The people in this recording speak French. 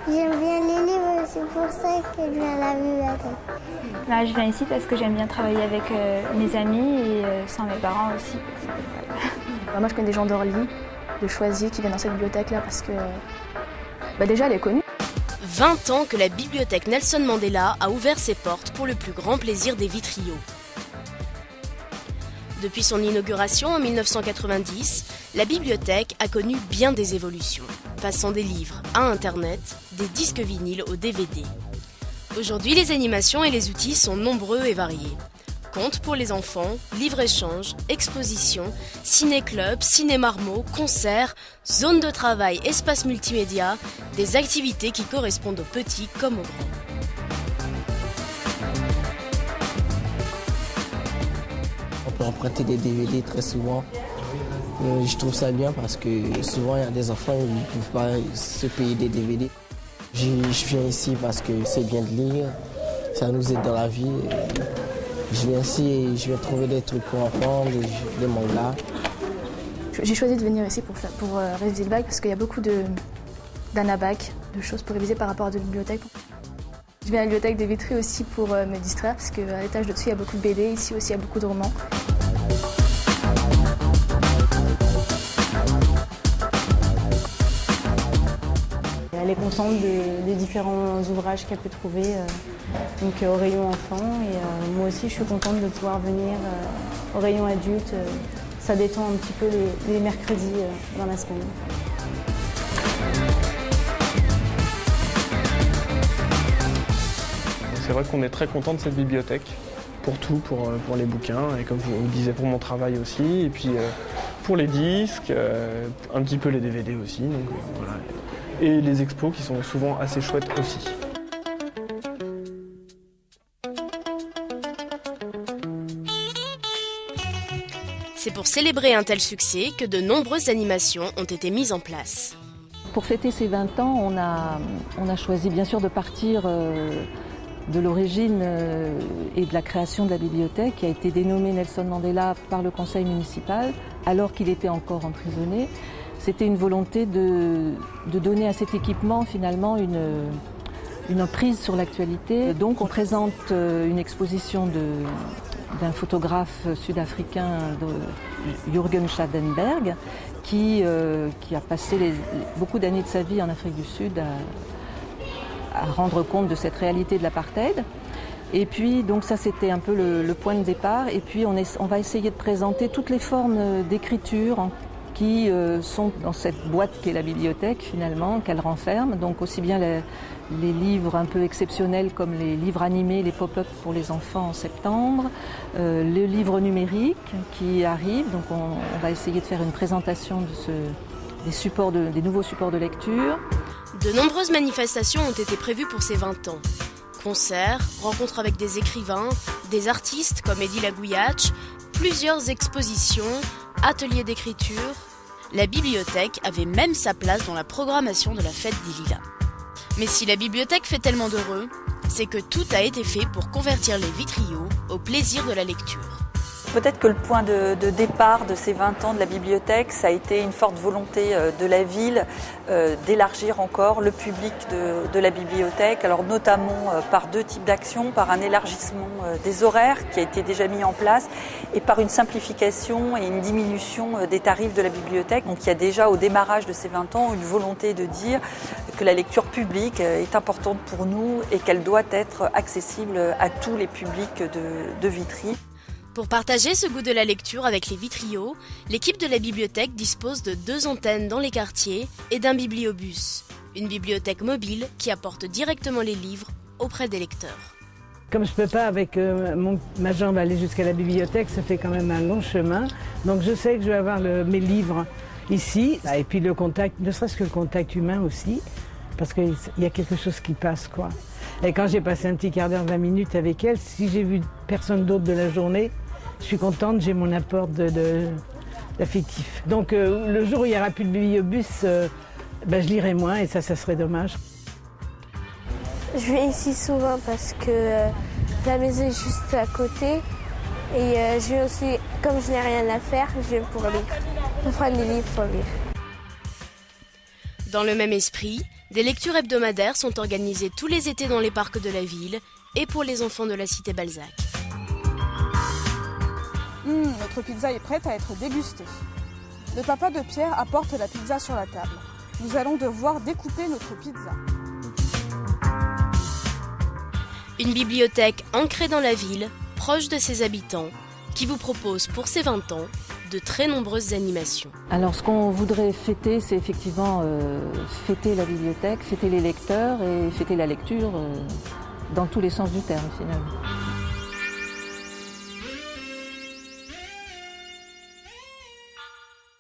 j'aime bien les livres, c'est pour ça que je viens à la bibliothèque. Là, je viens ici parce que j'aime bien travailler avec mes amis et sans mes parents aussi. Moi, je connais des gens d'Orly, de Choisy, qui viennent dans cette bibliothèque-là parce que déjà, elle est connue. 20 ans que la bibliothèque Nelson Mandela a ouvert ses portes pour le plus grand plaisir des vitriots. Depuis son inauguration en 1990, la bibliothèque a connu bien des évolutions, passant des livres à Internet, des disques vinyles aux DVD. Aujourd'hui, les animations et les outils sont nombreux et variés. Contes pour les enfants, livres-échanges, expositions, ciné-clubs, ciné-marmots, concerts, zones de travail, espaces multimédia, des activités qui correspondent aux petits comme aux grands. On peut emprunter des DVD très souvent. Je trouve ça bien parce que souvent il y a des enfants qui ne peuvent pas se payer des DVD. Je viens ici parce que c'est bien de lire, ça nous aide dans la vie. Je viens ici et je viens trouver des trucs pour enfants, des mangas. J'ai choisi de venir ici pour réviser le bac parce qu'il y a beaucoup d'anabac, de choses pour réviser par rapport à la bibliothèque. Je viens à la bibliothèque de Vitry aussi pour me distraire parce qu'à l'étage de dessus il y a beaucoup de BD, ici aussi il y a beaucoup de romans. Elle est contente des différents ouvrages qu'elle peut trouver au rayon enfant. Et moi aussi, je suis contente de pouvoir venir au rayon adulte. Ça détend un petit peu les mercredis dans la semaine. C'est vrai qu'on est très content de cette bibliothèque, pour tout, pour les bouquins, et comme je vous le disais, pour mon travail aussi, et puis pour les disques, un petit peu les DVD aussi. Donc, voilà. Et les expos qui sont souvent assez chouettes aussi. C'est pour célébrer un tel succès que de nombreuses animations ont été mises en place. Pour fêter ces 20 ans, on a choisi bien sûr de partir de l'origine et de la création de la bibliothèque qui a été dénommée Nelson Mandela par le conseil municipal alors qu'il était encore emprisonné. C'était une volonté de donner à cet équipement finalement une emprise sur l'actualité. Donc on présente une exposition d'un photographe sud-africain, Jürgen Schadenberg, qui a passé beaucoup d'années de sa vie en Afrique du Sud à rendre compte de cette réalité de l'apartheid. Et puis donc ça c'était un peu le point de départ. Et puis on va essayer de présenter toutes les formes d'écriture qui sont dans cette boîte qu'est la bibliothèque finalement, qu'elle renferme. Donc aussi bien les livres un peu exceptionnels comme les livres animés, les pop-up pour les enfants en septembre, le livre numérique qui arrive. Donc on va essayer de faire une présentation des nouveaux supports de lecture. De nombreuses manifestations ont été prévues pour ces 20 ans. Concerts, rencontres avec des écrivains, des artistes comme Eddy Lagouillache, plusieurs expositions, ateliers d'écriture. La bibliothèque avait même sa place dans la programmation de la fête des Lilas. Mais si la bibliothèque fait tellement d'heureux, c'est que tout a été fait pour convertir les vitriots au plaisir de la lecture. Peut-être que le point de départ de ces 20 ans de la bibliothèque, ça a été une forte volonté de la ville d'élargir encore le public de la bibliothèque, alors notamment par deux types d'actions, par un élargissement des horaires qui a été déjà mis en place et par une simplification et une diminution des tarifs de la bibliothèque. Donc il y a déjà au démarrage de ces 20 ans une volonté de dire que la lecture publique est importante pour nous et qu'elle doit être accessible à tous les publics de Vitry. Pour partager ce goût de la lecture avec les vitriots, l'équipe de la bibliothèque dispose de 2 antennes dans les quartiers et d'un bibliobus, une bibliothèque mobile qui apporte directement les livres auprès des lecteurs. Comme je ne peux pas avec ma jambe aller jusqu'à la bibliothèque, ça fait quand même un long chemin. Donc je sais que je vais avoir mes livres ici. Et puis le contact, ne serait-ce que le contact humain aussi, parce qu'il y a quelque chose qui passe, quoi. Et quand j'ai passé un petit quart d'heure, 20 minutes avec elle, si j'ai vu personne d'autre de la journée, je suis contente, j'ai mon apport d'affectif. Donc le jour où il n'y aura plus de bibliobus, je lirai moins et ça serait dommage. Je viens ici souvent parce que la maison est juste à côté. Et je viens aussi, comme je n'ai rien à faire, je viens pour lire. Pour prendre des livres pour lire. Dans le même esprit, Des lectures hebdomadaires sont organisées tous les étés dans les parcs de la ville et pour les enfants de la cité Balzac. Notre pizza est prête à être dégustée. Le papa de Pierre apporte la pizza sur la table. Nous allons devoir découper notre pizza. Une bibliothèque ancrée dans la ville, proche de ses habitants, qui vous propose pour ses 20 ans de très nombreuses animations. Alors ce qu'on voudrait fêter, c'est effectivement fêter la bibliothèque, fêter les lecteurs et fêter la lecture dans tous les sens du terme finalement.